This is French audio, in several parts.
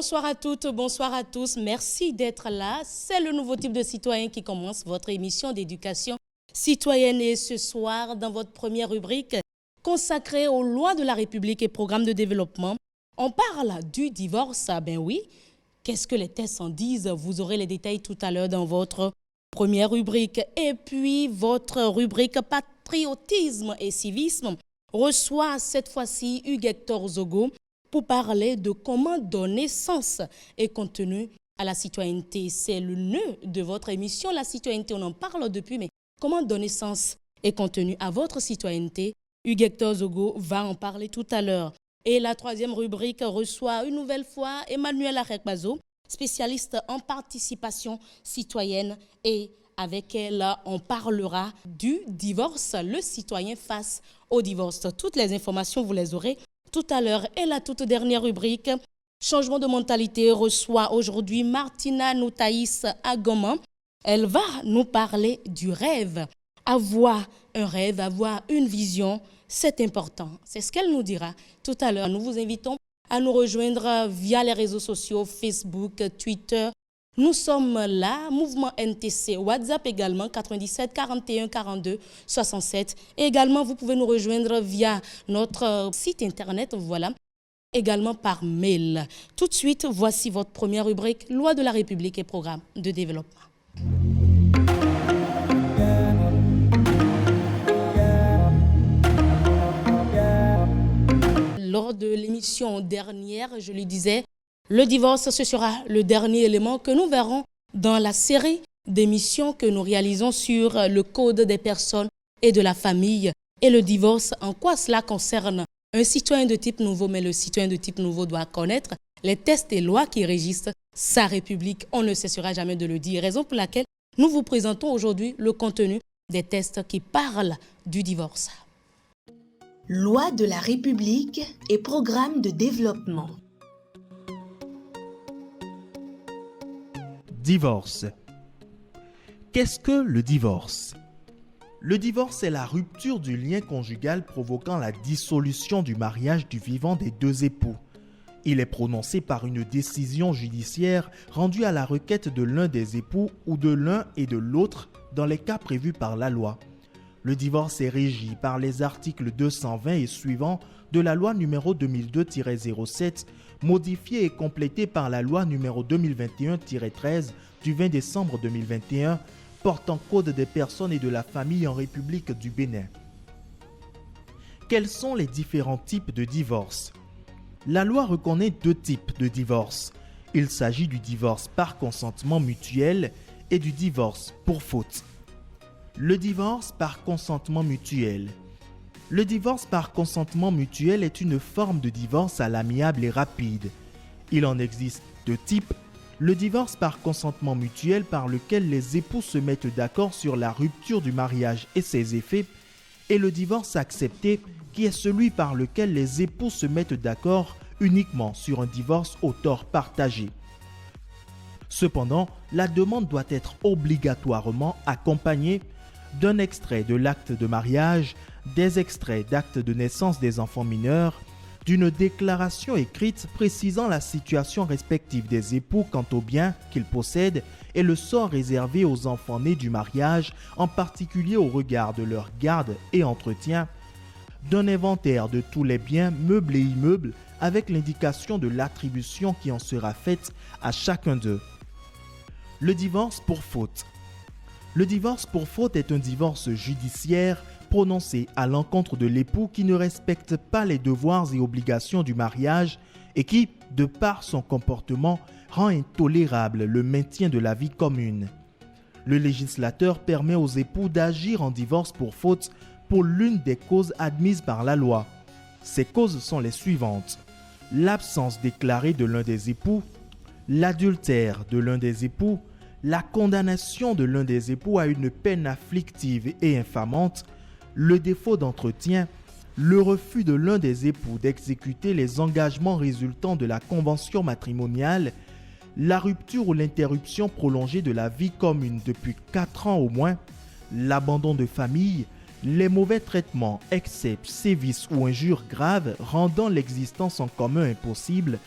Bonsoir à toutes, bonsoir à tous. Merci d'être là. C'est le nouveau type de citoyen qui commence votre émission d'éducation citoyenne. Et ce soir, dans votre première rubrique consacrée aux lois de la République et programmes de développement, on parle du divorce. Ah ben oui, qu'est-ce que les tests en disent? Vous aurez les détails tout à l'heure dans votre première rubrique. Et puis, votre rubrique patriotisme et civisme reçoit cette fois-ci Hugues-Hector Zogo pour parler de comment donner sens et contenu à la citoyenneté. C'est le nœud de votre émission, la citoyenneté. On en parle depuis, mais comment donner sens et contenu à votre citoyenneté? Hugues-Hector Zogo va en parler tout à l'heure. Et la troisième rubrique reçoit une nouvelle fois Emmanuel Arekbazo, spécialiste en participation citoyenne. Et avec elle, on parlera du divorce, le citoyen face au divorce. Toutes les informations, vous les aurez tout à l'heure. Et la toute dernière rubrique, changement de mentalité, reçoit aujourd'hui Martina Noutaïs Agoman. Elle va nous parler du rêve. Avoir un rêve, avoir une vision, c'est important. C'est ce qu'elle nous dira tout à l'heure. Nous vous invitons à nous rejoindre via les réseaux sociaux, Facebook, Twitter. Nous sommes là, Mouvement NTC, WhatsApp également, 97 41 42 67. Et également, vous pouvez nous rejoindre via notre site internet, voilà, également par mail. Tout de suite, voici votre première rubrique, Loi de la République et programme de développement. Lors de l'émission dernière, je lui disais, le divorce, ce sera le dernier élément que nous verrons dans la série d'émissions que nous réalisons sur le code des personnes et de la famille. Et le divorce, en quoi cela concerne un citoyen de type nouveau, mais le citoyen de type nouveau doit connaître les textes et lois qui régissent sa République. On ne cessera jamais de le dire. Raison pour laquelle nous vous présentons aujourd'hui le contenu des textes qui parlent du divorce. Loi de la République et programme de développement. Divorce. Qu'est-ce que le divorce? Le divorce est la rupture du lien conjugal provoquant la dissolution du mariage du vivant des deux époux. Il est prononcé par une décision judiciaire rendue à la requête de l'un des époux ou de l'un et de l'autre dans les cas prévus par la loi. Le divorce est régi par les articles 220 et suivants de la loi numéro 2002-07, modifiée et complétée par la loi numéro 2021-13 du 20 décembre 2021, portant code des personnes et de la famille en République du Bénin. Quels sont les différents types de divorce? La loi reconnaît deux types de divorce. Il s'agit du divorce par consentement mutuel et du divorce pour faute. Le divorce par consentement mutuel. Le divorce par consentement mutuel est une forme de divorce à l'amiable et rapide. Il en existe deux types. Le divorce par consentement mutuel par lequel les époux se mettent d'accord sur la rupture du mariage et ses effets, et le divorce accepté qui est celui par lequel les époux se mettent d'accord uniquement sur un divorce au tort partagé. Cependant, la demande doit être obligatoirement accompagnée d'un extrait de l'acte de mariage, des extraits d'actes de naissance des enfants mineurs, d'une déclaration écrite précisant la situation respective des époux quant aux biens qu'ils possèdent et le sort réservé aux enfants nés du mariage, en particulier au regard de leur garde et entretien, d'un inventaire de tous les biens, meubles et immeubles, avec l'indication de l'attribution qui en sera faite à chacun d'eux. Le divorce pour faute. Le divorce pour faute est un divorce judiciaire prononcé à l'encontre de l'époux qui ne respecte pas les devoirs et obligations du mariage et qui, de par son comportement, rend intolérable le maintien de la vie commune. Le législateur permet aux époux d'agir en divorce pour faute pour l'une des causes admises par la loi. Ces causes sont les suivantes: l'absence déclarée de l'un des époux, l'adultère de l'un des époux, la condamnation de l'un des époux à une peine afflictive et infamante, le défaut d'entretien, le refus de l'un des époux d'exécuter les engagements résultant de la convention matrimoniale, la rupture ou l'interruption prolongée de la vie commune depuis 4 ans au moins, l'abandon de famille, les mauvais traitements, excès, sévices ou injures graves rendant l'existence en commun impossible,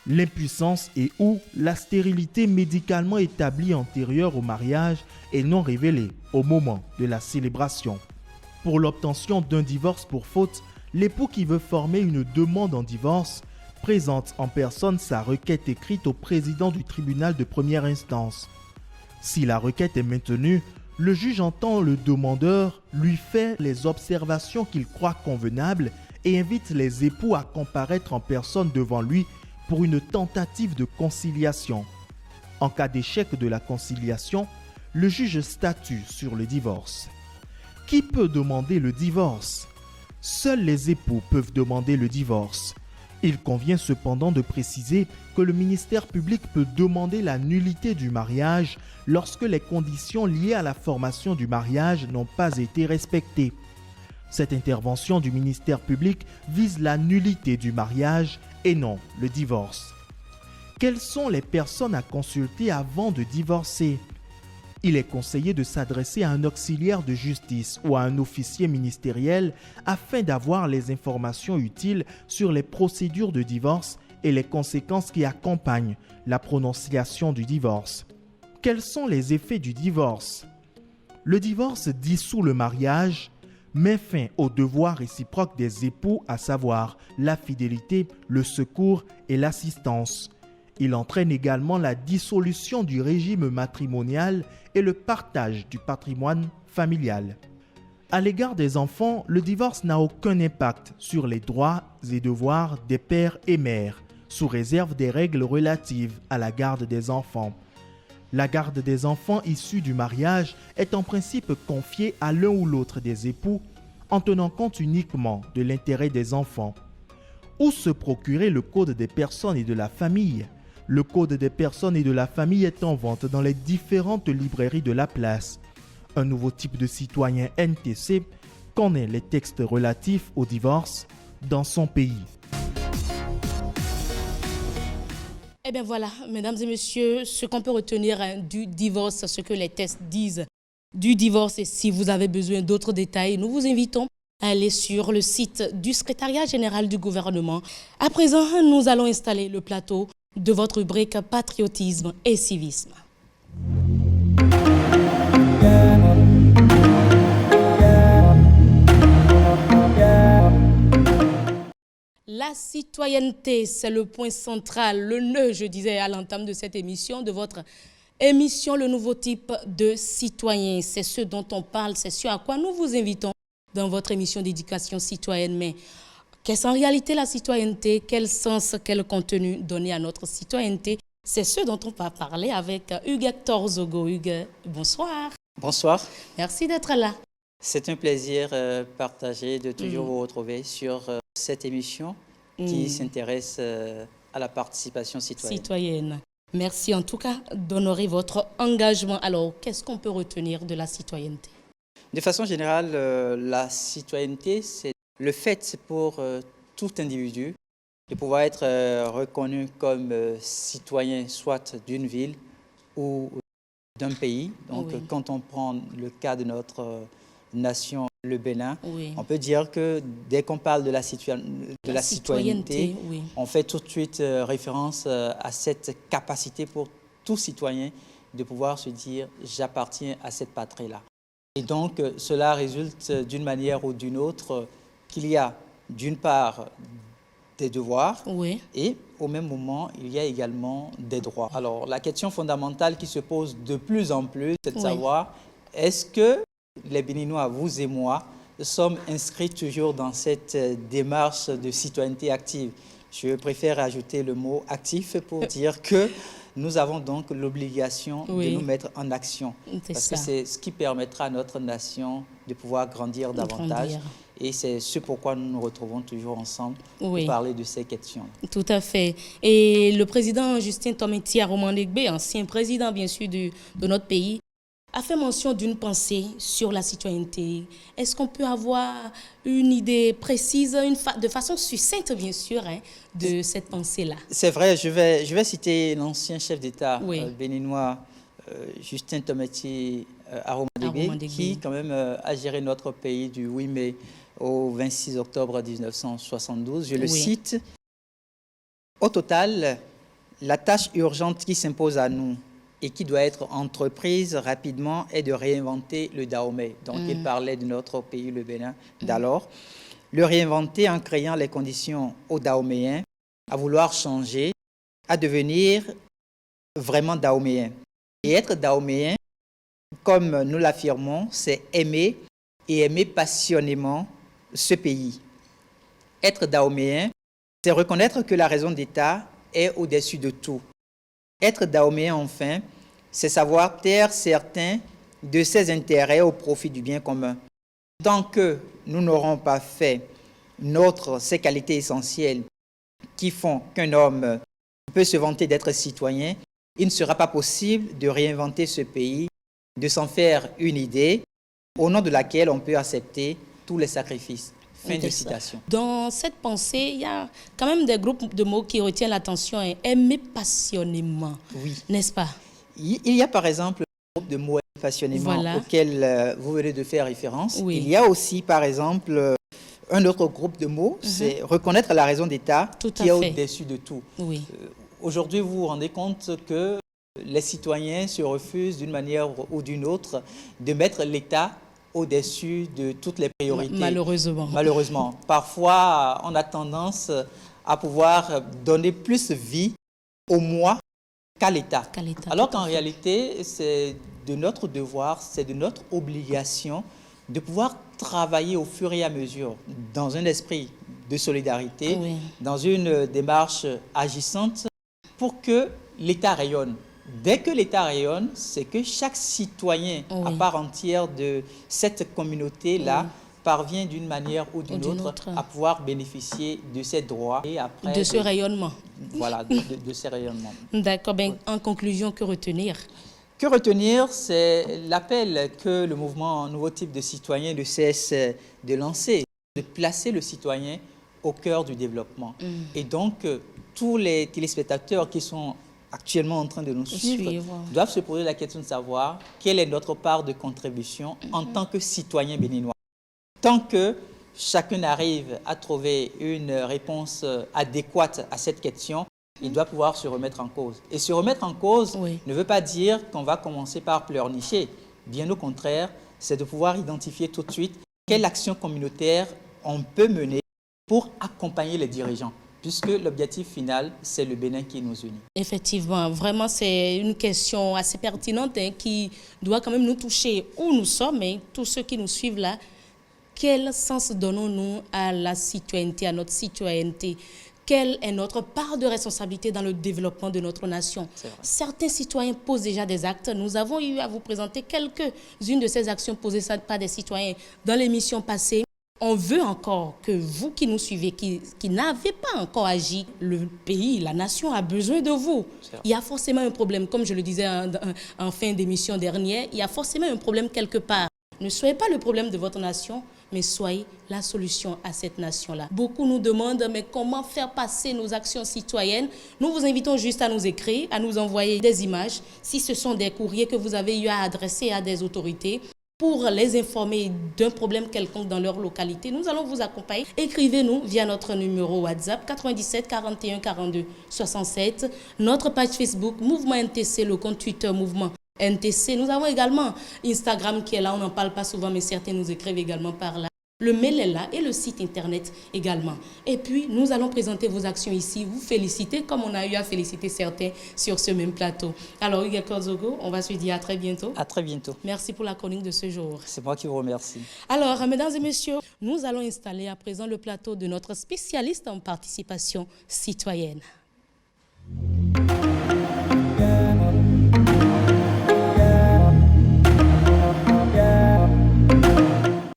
L'impuissance et ou la stérilité médicalement établie antérieure au mariage est non révélée au moment de la célébration. Pour l'obtention d'un divorce pour faute, l'époux qui veut former une demande en divorce présente en personne sa requête écrite au président du tribunal de première instance. Si la requête est maintenue, le juge entend le demandeur, lui fait les observations qu'il croit convenables et invite les époux à comparaître en personne devant lui pour une tentative de conciliation. En cas d'échec de la conciliation, le juge statue sur le divorce. Qui peut demander le divorce? Seuls les époux peuvent demander le divorce. Il convient cependant de préciser que le ministère public peut demander la nullité du mariage lorsque les conditions liées à la formation du mariage n'ont pas été respectées. Cette intervention du ministère public vise la nullité du mariage et non le divorce. Quelles sont les personnes à consulter avant de divorcer? Il est conseillé de s'adresser à un auxiliaire de justice ou à un officier ministériel afin d'avoir les informations utiles sur les procédures de divorce et les conséquences qui accompagnent la prononciation du divorce. Quels sont les effets du divorce? Le divorce dissout le mariage, met fin au devoir réciproque des époux, à savoir la fidélité, le secours et l'assistance. Il entraîne également la dissolution du régime matrimonial et le partage du patrimoine familial. À l'égard des enfants, le divorce n'a aucun impact sur les droits et devoirs des pères et mères, sous réserve des règles relatives à la garde des enfants. La garde des enfants issus du mariage est en principe confiée à l'un ou l'autre des époux en tenant compte uniquement de l'intérêt des enfants. Où se procurer le code des personnes et de la famille? Le code des personnes et de la famille est en vente dans les différentes librairies de la place. Un nouveau type de citoyen NTC connaît les textes relatifs au divorce dans son pays. Eh bien voilà, mesdames et messieurs, ce qu'on peut retenir du divorce, ce que les tests disent du divorce. Et si vous avez besoin d'autres détails, nous vous invitons à aller sur le site du secrétariat général du gouvernement. À présent, nous allons installer le plateau de votre rubrique Patriotisme et Civisme. La citoyenneté, c'est le point central, le nœud, je disais à l'entame de cette émission, de votre émission, le nouveau type de citoyen. C'est ce dont on parle, c'est ce à quoi nous vous invitons dans votre émission d'éducation citoyenne. Mais qu'est-ce en réalité la citoyenneté? Quel sens, quel contenu donner à notre citoyenneté? C'est ce dont on va parler avec Hugues Hector Zogo. Hugues, bonsoir. Bonsoir. Merci d'être là. C'est un plaisir partagé de toujours vous retrouver sur cette émission qui s'intéresse à la participation citoyenne. Merci en tout cas d'honorer votre engagement. Alors, qu'est-ce qu'on peut retenir de la citoyenneté? De façon générale, la citoyenneté, c'est le fait pour tout individu de pouvoir être reconnu comme citoyen soit d'une ville ou d'un pays. Donc, quand on prend le cas de notre nation, le Bénin, on peut dire que dès qu'on parle de la citoyenneté, on fait tout de suite référence à cette capacité pour tout citoyen de pouvoir se dire « j'appartiens à cette patrie-là ». Et donc, cela résulte d'une manière ou d'une autre qu'il y a d'une part des devoirs et au même moment, il y a également des droits. Alors, la question fondamentale qui se pose de plus en plus, c'est de savoir est-ce que les Béninois, vous et moi, sommes inscrits toujours dans cette démarche de citoyenneté active. Je préfère ajouter le mot actif pour dire que nous avons donc l'obligation de nous mettre en action. Parce que c'est ce qui permettra à notre nation de pouvoir grandir davantage. Et c'est ce pourquoi nous nous retrouvons toujours ensemble pour parler de ces questions. Tout à fait. Et le président Justin Tometi Aromandegbe, ancien président bien sûr de notre pays, a fait mention d'une pensée sur la citoyenneté. Est-ce qu'on peut avoir une idée précise, de façon succincte bien sûr, de cette pensée-là? C'est vrai, je vais citer l'ancien chef d'État béninois, Justin Tometi Aromandegbe, qui quand même a géré notre pays du 8 mai au 26 octobre 1972. Je le cite. Au total, La tâche urgente qui s'impose à nous et qui doit être entreprise rapidement est de réinventer le Dahomey, dont il parlait de notre pays, le Bénin, d'alors. Le réinventer en créant les conditions aux Dahoméens à vouloir changer, à devenir vraiment Dahoméens. Et être Dahoméen, comme nous l'affirmons, c'est aimer et aimer passionnément ce pays. Être Dahoméen, c'est reconnaître que la raison d'État est au-dessus de tout. Être Dahoméen, enfin, c'est savoir taire certains de ses intérêts au profit du bien commun. Tant que nous n'aurons pas fait ces qualités essentielles qui font qu'un homme peut se vanter d'être citoyen, il ne sera pas possible de réinventer ce pays, de s'en faire une idée au nom de laquelle on peut accepter tous les sacrifices. Fin de citation. Dans cette pensée, il y a quand même des groupes de mots qui retiennent l'attention. Hein. Aimer passionnément, oui. N'est-ce pas? Il y a par exemple le groupe de mots passionnément auquel vous venez de faire référence. Oui. Il y a aussi par exemple un autre groupe de mots, c'est reconnaître la raison d'État qui est au-dessus de tout. Oui. Aujourd'hui, vous vous rendez compte que les citoyens se refusent d'une manière ou d'une autre de mettre l'État au-dessus de toutes les priorités. Malheureusement. Malheureusement. Parfois, on a tendance à pouvoir donner plus vie au moi qu'à l'État. Alors qu'en réalité, c'est de notre devoir, c'est de notre obligation de pouvoir travailler au fur et à mesure dans un esprit de solidarité, dans une démarche agissante pour que l'État rayonne. Dès que l'État rayonne, c'est que chaque citoyen à part entière de cette communauté-là parvient d'une manière ou d'une autre à pouvoir bénéficier de ses droits et après de ce rayonnement. Voilà, de ces rayonnements. D'accord. En conclusion, que retenir? Que retenir, c'est l'appel que le mouvement Nouveau Type de Citoyens ne cesse de lancer, de placer le citoyen au cœur du développement. Et donc, tous les téléspectateurs qui sont actuellement en train de nous suivre doivent se poser la question de savoir quelle est notre part de contribution en tant que citoyen béninois. Tant que chacun arrive à trouver une réponse adéquate à cette question, il doit pouvoir se remettre en cause. Et se remettre en cause ne veut pas dire qu'on va commencer par pleurnicher. Bien au contraire, c'est de pouvoir identifier tout de suite quelle action communautaire on peut mener pour accompagner les dirigeants, puisque l'objectif final, c'est le Bénin qui nous unit. Effectivement, vraiment, c'est une question assez pertinente qui doit quand même nous toucher où nous sommes, et tous ceux qui nous suivent là. Quel sens donnons-nous à la citoyenneté, à notre citoyenneté? Quelle est notre part de responsabilité dans le développement de notre nation? Certains citoyens posent déjà des actes. Nous avons eu à vous présenter quelques-unes de ces actions posées par des citoyens dans l'émission passée. On veut encore que vous qui nous suivez, qui n'avez pas encore agi, le pays, la nation a besoin de vous. Il y a forcément un problème, comme je le disais en fin d'émission dernière, il y a forcément un problème quelque part. Ne soyez pas le problème de votre nation, mais soyez la solution à cette nation-là. Beaucoup nous demandent, mais comment faire passer nos actions citoyennes? Nous vous invitons juste à nous écrire, à nous envoyer des images, si ce sont des courriers que vous avez eu à adresser à des autorités, pour les informer d'un problème quelconque dans leur localité. Nous allons vous accompagner. Écrivez-nous via notre numéro WhatsApp 97 41 42 67, notre page Facebook Mouvement NTC, le compte Twitter Mouvement NTC. Nous avons également Instagram qui est là, on n'en parle pas souvent, mais certains nous écrivent également par là. Le mail est là et le site internet également. Et puis, nous allons présenter vos actions ici, vous féliciter comme on a eu à féliciter certains sur ce même plateau. Alors, Hugues Korzogo, on va se dire à très bientôt. À très bientôt. Merci pour la chronique de ce jour. C'est moi qui vous remercie. Alors, mesdames et messieurs, nous allons installer à présent le plateau de notre spécialiste en participation citoyenne.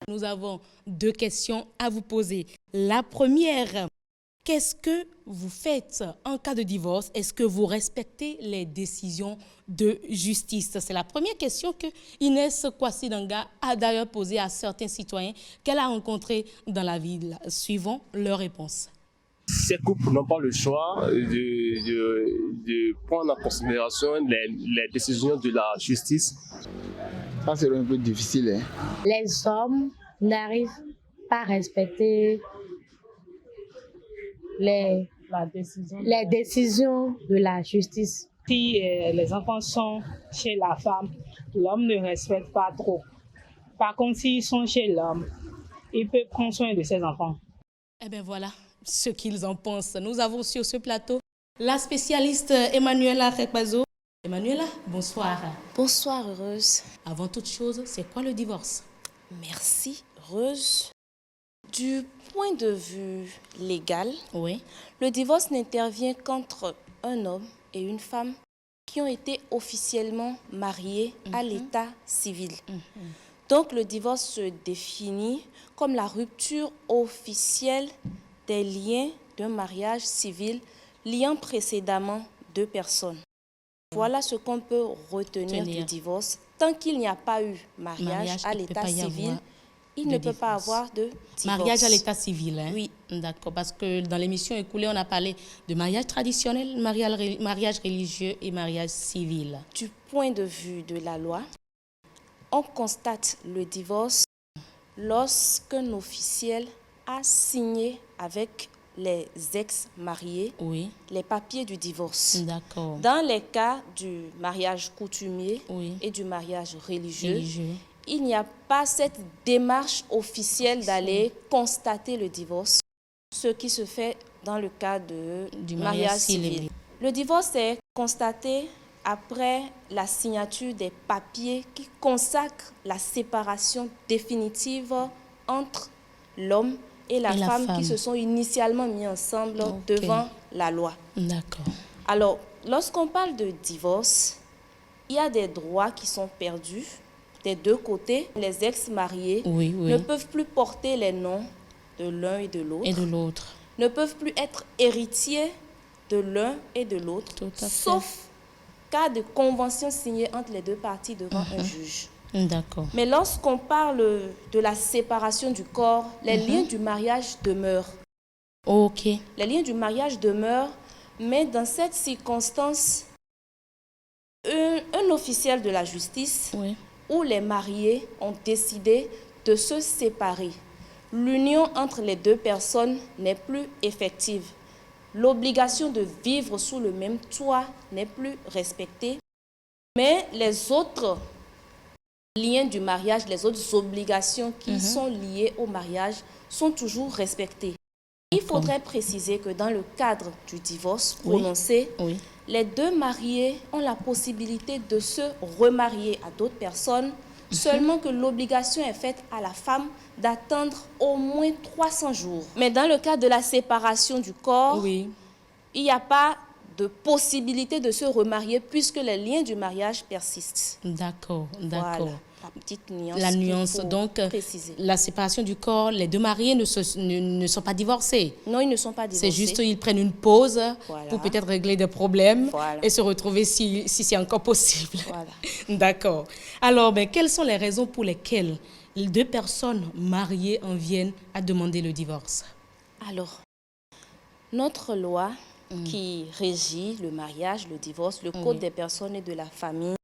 Nous avons deux questions à vous poser. La première, qu'est-ce que vous faites en cas de divorce? Est-ce que vous respectez les décisions de justice? C'est la première question que Inès Kwasi-Danga a d'ailleurs posée à certains citoyens qu'elle a rencontrés dans la ville. Suivons leur réponse. Ces couples n'ont pas le choix de prendre en considération les décisions de la justice. Ça, c'est un peu difficile. Hein? Les hommes n'arrivent pas à respecter les Les décisions de la justice. Si les enfants sont chez la femme, l'homme ne respecte pas trop. Par contre, s'ils sont chez l'homme, il peut prendre soin de ses enfants. Eh bien voilà ce qu'ils en pensent. Nous avons sur ce plateau la spécialiste Emmanuela Rekbazo. Emmanuela, bonsoir. Bonsoir, Heureuse. Avant toute chose, c'est quoi le divorce? Merci, Heureuse. Du point de vue légal, oui, le divorce n'intervient qu'entre un homme et une femme qui ont été officiellement mariés à l'état civil. Donc, le divorce se définit comme la rupture officielle des liens d'un mariage civil liant précédemment deux personnes. Voilà ce qu'on peut retenir du divorce. Tant qu'il n'y a pas eu mariage à l'état civil, il ne peut pas avoir de divorce. Mariage à l'état civil, hein? Oui. D'accord, parce que dans l'émission écoulée, on a parlé de mariage traditionnel, mariage religieux et mariage civil. Du point de vue de la loi, on constate le divorce lorsqu'un officiel a signé avec les ex-mariés les papiers du divorce. D'accord. Dans les cas du mariage coutumier et du mariage religieux, il n'y a pas cette démarche officielle d'aller constater le divorce, ce qui se fait dans le cas du mariage civil. Le divorce est constaté après la signature des papiers qui consacrent la séparation définitive entre l'homme et la femme qui se sont initialement mis ensemble devant la loi. D'accord. Alors, lorsqu'on parle de divorce, il y a des droits qui sont perdus des deux côtés. Les ex-mariés ne peuvent plus porter les noms de l'un et de l'autre. Ne peuvent plus être héritiers de l'un et de l'autre, sauf cas de convention signée entre les deux parties devant un juge. D'accord. Mais lorsqu'on parle de la séparation du corps, les liens du mariage demeurent. Ok. Les liens du mariage demeurent, mais dans cette circonstance, un officiel de la justice où les mariés ont décidé de se séparer. L'union entre les deux personnes n'est plus effective. L'obligation de vivre sous le même toit n'est plus respectée, mais les autres liens du mariage, les autres obligations qui sont liées au mariage sont toujours respectées. Il faudrait préciser que dans le cadre du divorce prononcé, les deux mariés ont la possibilité de se remarier à d'autres personnes, seulement que l'obligation est faite à la femme d'attendre au moins 300 jours. Mais dans le cas de la séparation du corps, il n'y a pas de possibilité de se remarier puisque les liens du mariage persistent. D'accord, d'accord. Voilà, la petite nuance. La nuance, donc, la séparation du corps, les deux mariés ne sont pas divorcés. Non, ils ne sont pas divorcés. C'est juste qu'ils prennent une pause pour peut-être régler des problèmes et se retrouver si c'est encore possible. Voilà. D'accord. Alors, quelles sont les raisons pour lesquelles les deux personnes mariées en viennent à demander le divorce? Alors, notre loi qui régit le mariage, le divorce, le Code des personnes et de la famille,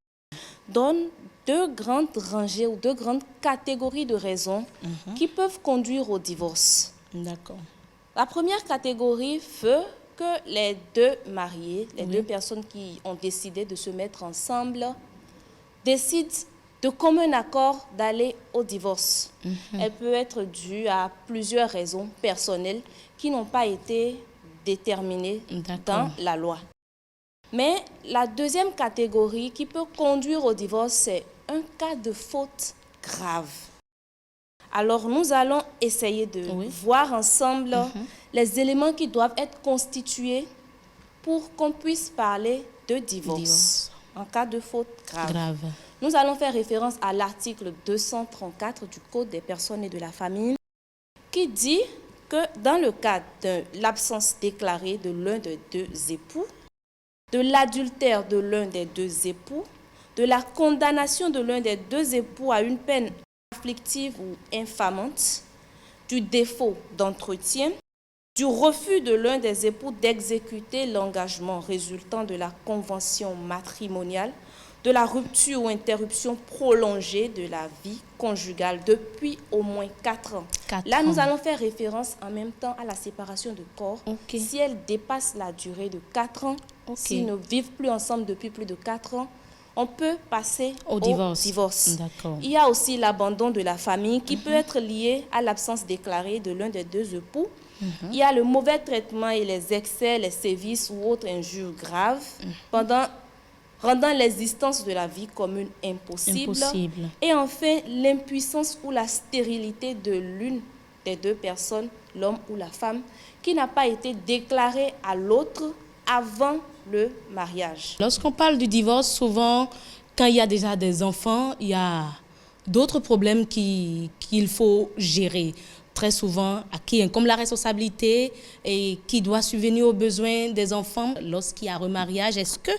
donne deux grandes rangées ou deux grandes catégories de raisons qui peuvent conduire au divorce. D'accord. La première catégorie veut que les deux mariés, les deux personnes qui ont décidé de se mettre ensemble, décident de commun accord d'aller au divorce. Elle peut être due à plusieurs raisons personnelles qui n'ont pas été déterminées dans la loi. Mais la deuxième catégorie qui peut conduire au divorce, c'est un cas de faute grave. Alors, nous allons essayer de voir ensemble les éléments qui doivent être constitués pour qu'on puisse parler de divorce en cas de faute grave. Nous allons faire référence à l'article 234 du Code des personnes et de la famille qui dit que dans le cas de l'absence déclarée de l'un des deux époux, de l'adultère de l'un des deux époux, de la condamnation de l'un des deux époux à une peine afflictive ou infamante, du défaut d'entretien, du refus de l'un des époux d'exécuter l'engagement résultant de la convention matrimoniale, de la rupture ou interruption prolongée de la vie conjugale depuis au moins 4 ans. Là, nous allons faire référence en même temps à la séparation de corps. Si elle dépasse la durée de 4 ans, s'ils ne vivent plus ensemble depuis plus de 4 ans, on peut passer au divorce. Il y a aussi l'abandon de la famille qui peut être lié à l'absence déclarée de l'un des deux époux. Il y a le mauvais traitement et les excès, les sévices ou autres injures graves rendant l'existence de la vie commune impossible. Et enfin, l'impuissance ou la stérilité de l'une des deux personnes, l'homme ou la femme, qui n'a pas été déclarée à l'autre avant le mariage. Lorsqu'on parle du divorce, souvent, quand il y a déjà des enfants, il y a d'autres problèmes qu'il faut gérer. Très souvent, à qui incombe la responsabilité et qui doit subvenir aux besoins des enfants lorsqu'il y a remariage. Est-ce que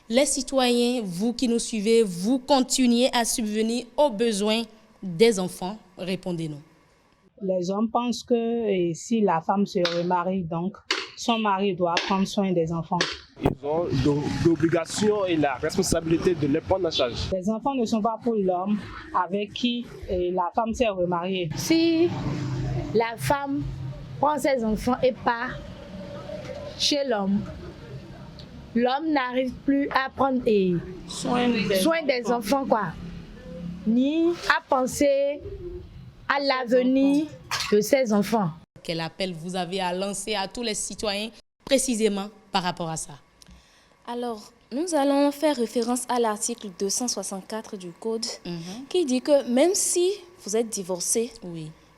les citoyens, vous qui nous suivez, vous continuez à subvenir aux besoins des enfants? Répondez-nous. Les hommes pensent que si la femme se remarie, donc son mari doit prendre soin des enfants. Ils ont l'obligation et la responsabilité de les prendre en charge. Les enfants ne sont pas pour l'homme avec qui la femme s'est remariée. Si la femme prend ses enfants et part chez l'homme, l'homme n'arrive plus à prendre soin des enfants, ni à penser à l'avenir de ses enfants. Quel appel vous avez à lancer à tous les citoyens précisément par rapport à ça? Alors, nous allons faire référence à l'article 264 du Code qui dit que même si vous êtes divorcé,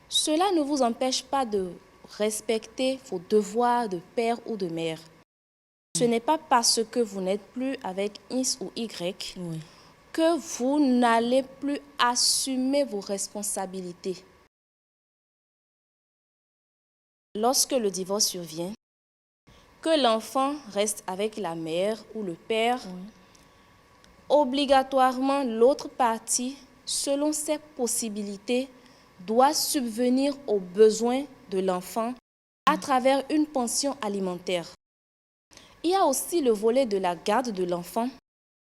cela ne vous empêche pas de respecter vos devoirs de père ou de mère. Ce n'est pas parce que vous n'êtes plus avec X ou Y que vous n'allez plus assumer vos responsabilités. Lorsque le divorce survient, que l'enfant reste avec la mère ou le père, obligatoirement l'autre partie, selon ses possibilités, doit subvenir aux besoins de l'enfant à travers une pension alimentaire. Il y a aussi le volet de la garde de l'enfant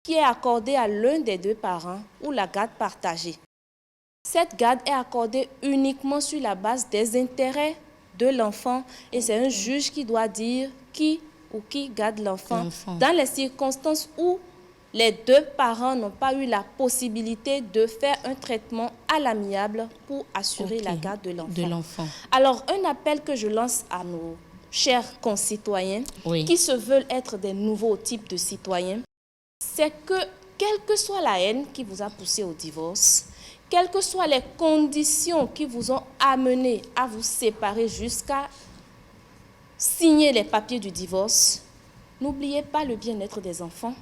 qui est accordé à l'un des deux parents ou la garde partagée. Cette garde est accordée uniquement sur la base des intérêts de l'enfant et c'est un juge qui doit dire qui garde l'enfant dans les circonstances où les deux parents n'ont pas eu la possibilité de faire un traitement à l'amiable pour assurer la garde de l'enfant. Alors, un appel que je lance à nos chers concitoyens qui se veulent être des nouveaux types de citoyens, c'est que, quelle que soit la haine qui vous a poussé au divorce, quelles que soient les conditions qui vous ont amené à vous séparer jusqu'à signer les papiers du divorce, n'oubliez pas le bien-être des enfants.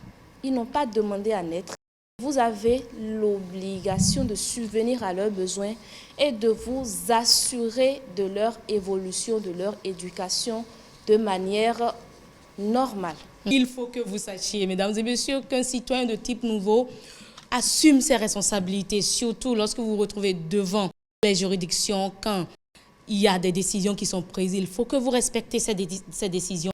Ils n'ont pas demandé à naître. Vous avez l'obligation de subvenir à leurs besoins et de vous assurer de leur évolution, de leur éducation de manière normale. Il faut que vous sachiez, mesdames et messieurs, qu'un citoyen de type nouveau assume ses responsabilités, surtout lorsque vous vous retrouvez devant les juridictions, quand il y a des décisions qui sont prises. Il faut que vous respectez ces décisions.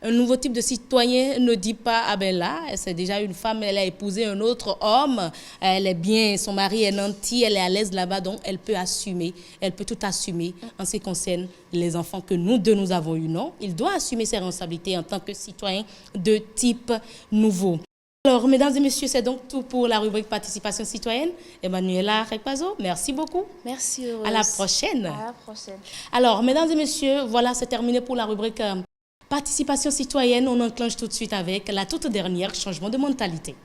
Un nouveau type de citoyen ne dit pas « Ah ben là, c'est déjà une femme, elle a épousé un autre homme, elle est bien, son mari est nanti, elle est à l'aise là-bas, donc elle peut assumer, elle peut tout assumer en ce qui concerne les enfants que nous deux nous avons eu, non? Il doit assumer ses responsabilités en tant que citoyen de type nouveau. Alors, mesdames et messieurs, c'est donc tout pour la rubrique participation citoyenne. Emmanuela Rekpazo, merci beaucoup. Merci, Heureuse. À la prochaine. À la prochaine. Alors, mesdames et messieurs, voilà, c'est terminé pour la rubrique participation citoyenne. On enclenche tout de suite avec la toute dernière, changement de mentalité.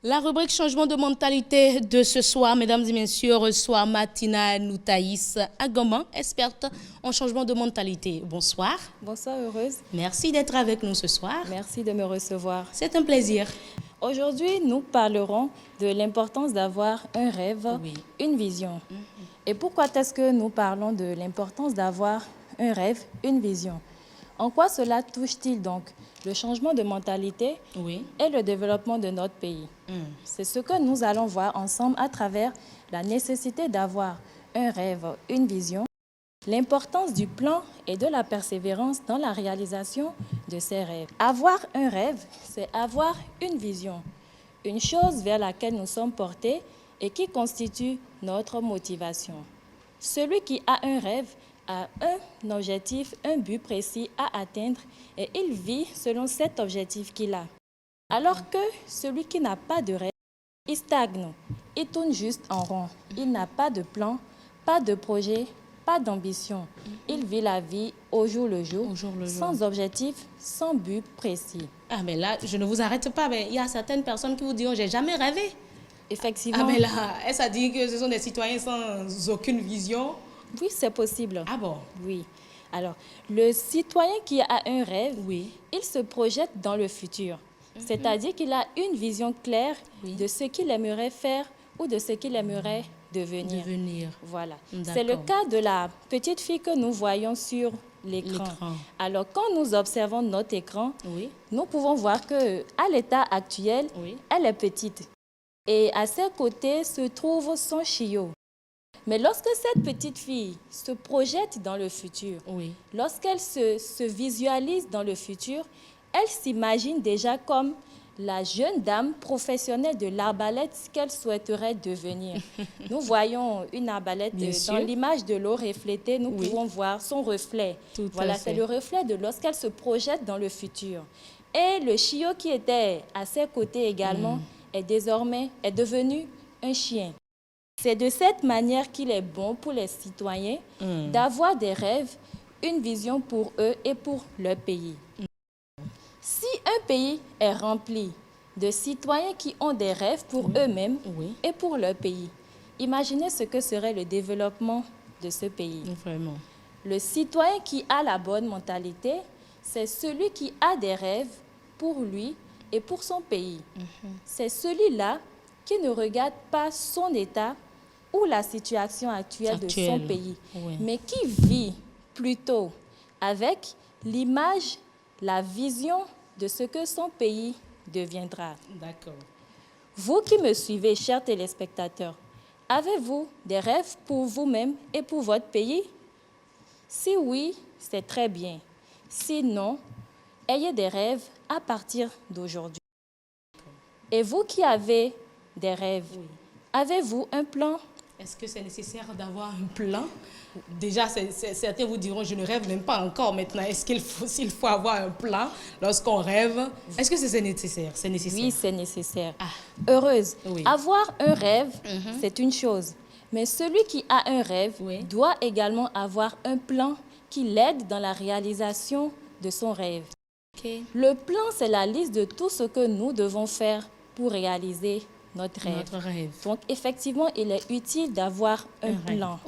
La rubrique changement de mentalité de ce soir, mesdames et messieurs, reçoit Martina Noutaïs Agoman, experte en changement de mentalité. Bonsoir. Bonsoir, Heureuse. Merci d'être avec nous ce soir. Merci de me recevoir. C'est un plaisir. Aujourd'hui, nous parlerons de l'importance d'avoir un rêve, une vision. Et pourquoi est-ce que nous parlons de l'importance d'avoir un rêve, une vision? En quoi cela touche-t-il donc le changement de mentalité et le développement de notre pays? C'est ce que nous allons voir ensemble à travers la nécessité d'avoir un rêve, une vision, l'importance du plan et de la persévérance dans la réalisation de ces rêves. Avoir un rêve, c'est avoir une vision, une chose vers laquelle nous sommes portés et qui constitue notre motivation. Celui qui a un rêve a un objectif, un but précis à atteindre et il vit selon cet objectif qu'il a. Alors que celui qui n'a pas de rêve, il stagne, il tourne juste en rond. Il n'a pas de plan, pas de projet, pas d'ambition. Il vit la vie au jour le jour, sans objectif, sans but précis. Ah, mais là, je ne vous arrête pas, mais il y a certaines personnes qui vous diront « j'ai jamais rêvé ». Effectivement. Ah, mais là, est-ce à dire que ce sont des citoyens sans aucune vision? Oui, c'est possible. Ah bon? Oui. Alors, le citoyen qui a un rêve, il se projette dans le futur. C'est-à-dire qu'il a une vision claire de ce qu'il aimerait faire ou de ce qu'il aimerait devenir. Voilà. C'est le cas de la petite fille que nous voyons sur l'écran. Alors, quand nous observons notre écran, nous pouvons voir qu'à l'état actuel, elle est petite. Et à ses côtés se trouve son chiot. Mais lorsque cette petite fille se projette dans le futur, lorsqu'elle se visualise dans le futur, elle s'imagine déjà comme la jeune dame professionnelle de l'arbalète qu'elle souhaiterait devenir. Nous voyons une arbalète dans l'image de l'eau reflétée, nous pouvons voir son reflet. Voilà, c'est le reflet de lorsqu'elle se projette dans le futur. Et le chiot qui était à ses côtés également est devenu un chien. C'est de cette manière qu'il est bon pour les citoyens d'avoir des rêves, une vision pour eux et pour leur pays. Si un pays est rempli de citoyens qui ont des rêves pour eux-mêmes et pour leur pays, imaginez ce que serait le développement de ce pays. Vraiment. Le citoyen qui a la bonne mentalité, c'est celui qui a des rêves pour lui et pour son pays. C'est celui-là qui ne regarde pas son état ou la situation actuelle de son pays, mais qui vit plutôt avec l'image, la vision de ce que son pays deviendra. D'accord. Vous qui me suivez, chers téléspectateurs, avez-vous des rêves pour vous-même et pour votre pays? Si oui, c'est très bien. Sinon, ayez des rêves à partir d'aujourd'hui. Et vous qui avez des rêves, avez-vous un plan? Est-ce que c'est nécessaire d'avoir un plan? Déjà, certains vous diront, je ne rêve même pas encore maintenant. Est-ce s'il faut avoir un plan lorsqu'on rêve? Est-ce que c'est nécessaire? C'est nécessaire? Oui, c'est nécessaire. Heureuse, avoir un rêve, c'est une chose. Mais celui qui a un rêve doit également avoir un plan qui l'aide dans la réalisation de son rêve. Le plan, c'est la liste de tout ce que nous devons faire pour réaliser notre rêve. Donc, effectivement, il est utile d'avoir un plan.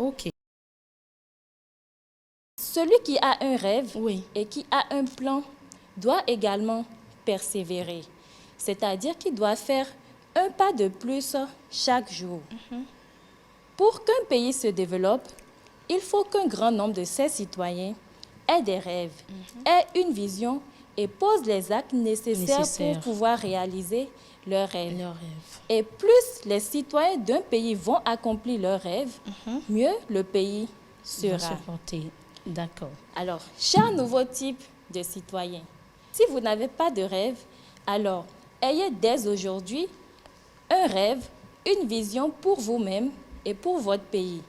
Celui qui a un rêve et qui a un plan doit également persévérer. C'est-à-dire qu'il doit faire un pas de plus chaque jour. Pour qu'un pays se développe, il faut qu'un grand nombre de ses citoyens aient des rêves, aient une vision et posent les actes nécessaires pour pouvoir réaliser leurs rêves. Et plus les citoyens d'un pays vont accomplir leurs rêves, mieux le pays sera. D'accord. Alors, cher nouveau type de citoyen, si vous n'avez pas de rêve, alors ayez dès aujourd'hui un rêve, une vision pour vous-même et pour votre pays.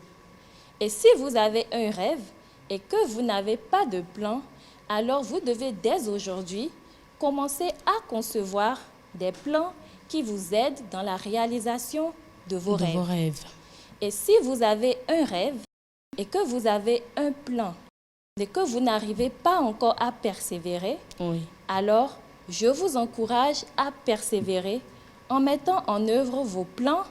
Et si vous avez un rêve et que vous n'avez pas de plan, alors vous devez dès aujourd'hui commencer à concevoir des plans qui vous aident dans la réalisation de vos rêves. Et si vous avez un rêve et que vous avez un plan et que vous n'arrivez pas encore à persévérer, alors je vous encourage à persévérer en mettant en œuvre vos plans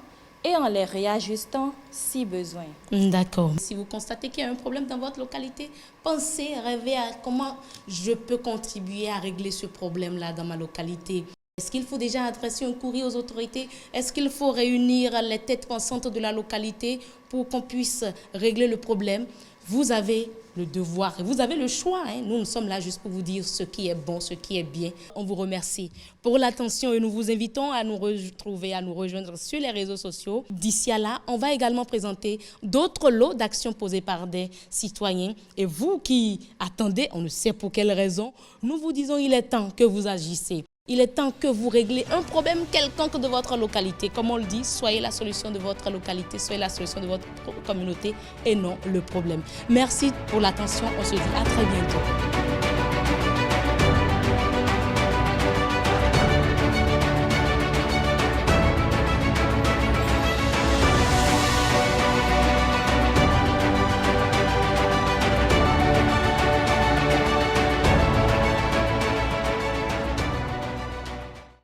et en les réajustant si besoin. D'accord. Si vous constatez qu'il y a un problème dans votre localité, pensez, rêvez à comment je peux contribuer à régler ce problème-là dans ma localité. Est-ce qu'il faut déjà adresser un courrier aux autorités? Est-ce qu'il faut réunir les têtes pensantes de la localité pour qu'on puisse régler le problème? vous avez le devoir et vous avez le choix. Nous sommes là juste pour vous dire ce qui est bon, ce qui est bien. On vous remercie pour l'attention et nous vous invitons à nous retrouver, à nous rejoindre sur les réseaux sociaux. D'ici à là, on va également présenter d'autres lots d'actions posées par des citoyens. Et vous qui attendez, on ne sait pour quelle raison, nous vous disons il est temps que vous agissez. Il est temps que vous réglez un problème quelconque de votre localité. Comme on le dit, soyez la solution de votre localité, soyez la solution de votre communauté et non le problème. Merci pour l'attention. On se dit à très bientôt.